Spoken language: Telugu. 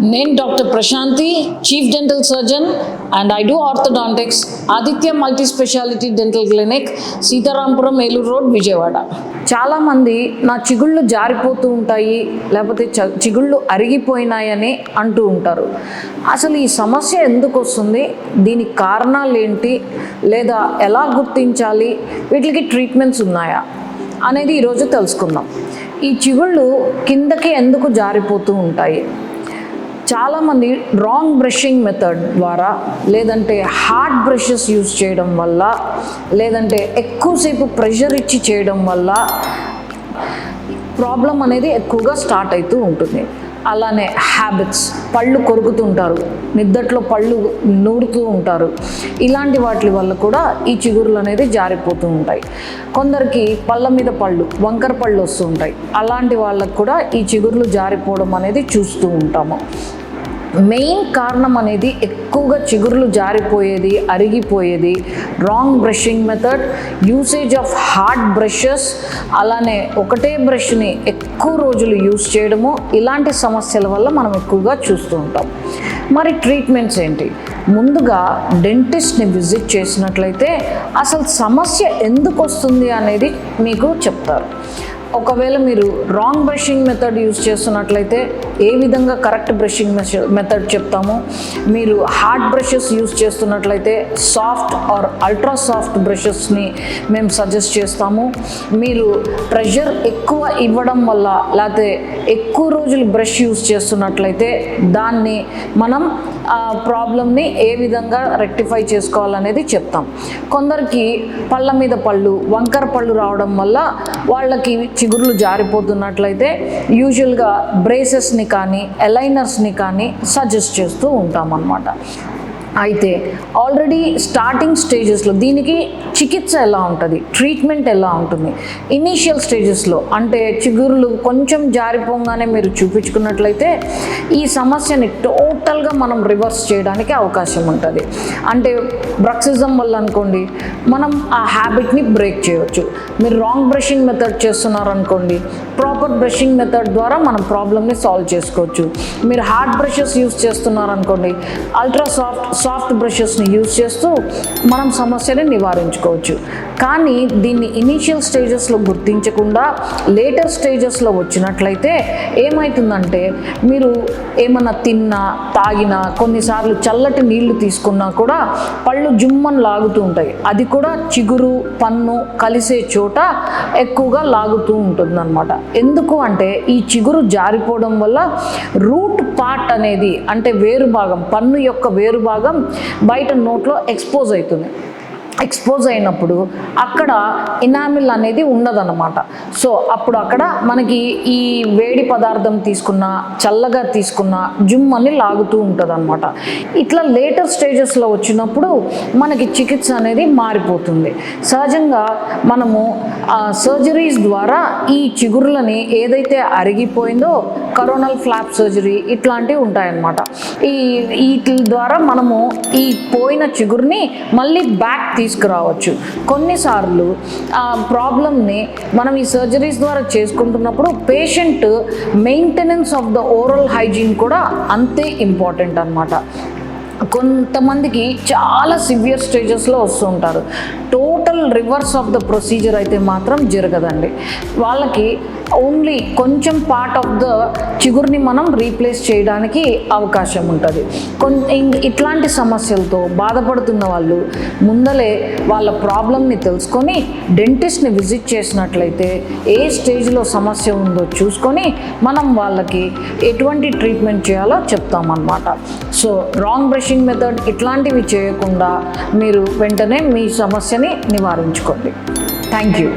నేను doctor Prashanti, chief dental surgeon and I do orthodontics, Aditya multi speciality dental clinic, Sitarampuram, Eluru road, Vijayawada. చాలామంది నా చిగుళ్ళు జారిపోతూ ఉంటాయి, లేకపోతే చిగుళ్ళు అరిగిపోయినాయని అంటూ ఉంటారు. అసలు ఈ సమస్య ఎందుకు వస్తుంది, దీనికి కారణాలు ఏంటి, లేదా ఎలా గుర్తించాలి, వీటికి ట్రీట్మెంట్స్ ఉన్నాయా అనేది ఈరోజు తెలుసుకుందాం. ఈ చిగుళ్ళు కిందకి ఎందుకు జారిపోతూ ఉంటాయి? చాలామంది రాంగ్ బ్రషింగ్ మెథడ్ ద్వారా, లేదంటే హార్డ్ బ్రషెస్ యూజ్ చేయడం వల్ల, లేదంటే ఎక్కువసేపు ప్రెషర్ ఇచ్చి చేయడం వల్ల ప్రాబ్లం అనేది ఎక్కువగా స్టార్ట్ అవుతూ ఉంటుంది. అలానే హ్యాబిట్స్, పళ్ళు కొరుకుతుంటారు, నిద్దట్లో పళ్ళు నూరుతూ ఉంటారు, ఇలాంటి వాటి వల్ల కూడా ఈ చిగురులు అనేది జారిపోతూ ఉంటాయి. కొందరికి పళ్ళ మీద పళ్ళు, వంకర పళ్ళు వస్తూ ఉంటాయి. అలాంటి వాళ్ళకు కూడా ఈ చిగురులు జారిపోవడం అనేది చూస్తూ ఉంటాము. మెయిన్ కారణం అనేది ఎక్కువగా చిగురులు జారిపోయేది, అరిగిపోయేది wrong brushing method, usage of hard brushes, అలానే ఒకటే బ్రష్ని ఎక్కువ రోజులు యూజ్ చేయడము, ఇలాంటి సమస్యల వల్ల మనం ఎక్కువగా చూస్తూ ఉంటాం. మరి ట్రీట్మెంట్స్ ఏంటి? ముందుగా డెంటిస్ట్ని విజిట్ చేసినట్లయితే అసలు సమస్య ఎందుకు వస్తుంది అనేది మీకు చెప్తారు. ఒకవేళ మీరు రాంగ్ బ్రషింగ్ మెథడ్ యూజ్ చేస్తున్నట్లయితే ఏ విధంగా కరెక్ట్ బ్రషింగ్ మెథడ్ చెప్తాము. మీరు హార్డ్ బ్రషెస్ యూజ్ చేస్తున్నట్లయితే సాఫ్ట్ ఆర్ అల్ట్రా సాఫ్ట్ బ్రషెస్ని మేము సజెస్ట్ చేస్తాము. మీరు ప్రెషర్ ఎక్కువ ఇవ్వడం వల్ల, లేకపోతే ఎక్కువ రోజులు బ్రష్ యూజ్ చేస్తున్నట్లయితే దాన్ని మనం ప్రాబ్లమ్ని ఏ విధంగా రెక్టిఫై చేసుకోవాలనేది చెప్తాం. కొందరికి పళ్ళ మీద పళ్ళు, వంకర పళ్ళు రావడం వల్ల వాళ్ళకి చిగుర్లు జారిపోతున్నట్లయితే యూజువల్గా బ్రేసెస్ని కానీ ఎలైనర్స్ని కానీ సజెస్ట్ చేస్తూ ఉంటాం అన్నమాట. అయితే ఆల్రెడీ స్టార్టింగ్ స్టేజెస్లో దీనికి చికిత్స ఎలా ఉంటుంది, ట్రీట్మెంట్ ఎలా ఉంటుంది? ఇనీషియల్ స్టేజెస్లో అంటే చిగురులు కొంచెం జారిపోగానే మీరు చూపించుకున్నట్లయితే ఈ సమస్యని టోటల్గా మనం రివర్స్ చేయడానికి అవకాశం ఉంటుంది. అంటే బ్రక్సిజం వల్ల అనుకోండి, మనం ఆ హ్యాబిట్ని బ్రేక్ చేయవచ్చు. మీరు రాంగ్ బ్రషింగ్ మెథడ్ చేస్తున్నారనుకోండి, ప్రాపర్ బ్రషింగ్ మెథడ్ ద్వారా మనం ప్రాబ్లమ్ని సాల్వ్ చేసుకోవచ్చు. మీరు హార్డ్ బ్రషెస్ యూజ్ చేస్తున్నారనుకోండి, అల్ట్రా సాఫ్ట్ బ్రషెస్ని యూజ్ చేస్తూ మనం సమస్యని నివారించుకోవచ్చు. కానీ దీన్ని ఇనీషియల్ స్టేజెస్లో గుర్తించకుండా లేటర్ స్టేజెస్లో వచ్చినట్లయితే ఏమవుతుందంటే, మీరు ఏమన్నా తిన్నా, తాగినా, కొన్నిసార్లు చల్లటి నీళ్లు తీసుకున్నా కూడా పళ్ళు జుమ్మని లాగుతూ ఉంటాయి. అది కూడా చిగురు, పన్ను కలిసే చోట ఎక్కువగా లాగుతూ ఉంటుందన్నమాట. ఎందుకు అంటే ఈ చిగురు జారిపోవడం వల్ల రూట్ పార్ట్ అనేది, అంటే వేరు భాగం, పన్ను యొక్క వేరు భాగం బయట నోట్లో ఎక్స్పోజ్ అవుతుంది. ఎక్స్పోజ్ అయినప్పుడు అక్కడ ఇనామిల్ అనేది ఉండదన్నమాట. సో అప్పుడు అక్కడ మనకి ఈ వేడి పదార్థం తీసుకున్నా, చల్లగా తీసుకున్నా జుమ్ అని లాగుతూ ఉంటుంది అనమాట. ఇట్లా లేటర్ స్టేజెస్లో వచ్చినప్పుడు మనకి చికిత్స అనేది మారిపోతుంది. సహజంగా మనము సర్జరీస్ ద్వారా ఈ చిగురులని ఏదైతే అరిగిపోయిందో, కరోనల్ ఫ్లాప్ సర్జరీ ఇట్లాంటివి ఉంటాయన్నమాట. వీటి ద్వారా మనము ఈ పోయిన చిగురుని మళ్ళీ బ్యాక్ తీసుకురావచ్చు. కొన్నిసార్లు ఆ ప్రాబ్లమ్ని మనం ఈ సర్జరీస్ ద్వారా చేసుకుంటున్నప్పుడు patient maintenance of the oral hygiene కూడా అంతే ఇంపార్టెంట్ అన్నమాట. కొంతమందికి చాలా సివియర్ స్టేజెస్లో వస్తుంటారు. Total reverse of the procedure అయితే మాత్రం జరగదండి. వాళ్ళకి ఓన్లీ కొంచెం పార్ట్ ఆఫ్ ద చిగురుని మనం రీప్లేస్ చేయడానికి అవకాశం ఉంటుంది. ఇట్లాంటి సమస్యలతో బాధపడుతున్న వాళ్ళు ముందలే వాళ్ళ ప్రాబ్లమ్ని తెలుసుకొని డెంటిస్ట్ని విజిట్ చేసినట్లయితే ఏ స్టేజ్లో సమస్య ఉందో చూసుకొని మనం వాళ్ళకి ఎటువంటి ట్రీట్మెంట్ చేయాలో చెప్తామన్నమాట. సో రాంగ్ బ్రషింగ్ మెథడ్ ఇట్లాంటివి చేయకుండా మీరు వెంటనే మీ సమస్యని నివారించుకోండి. Thank you.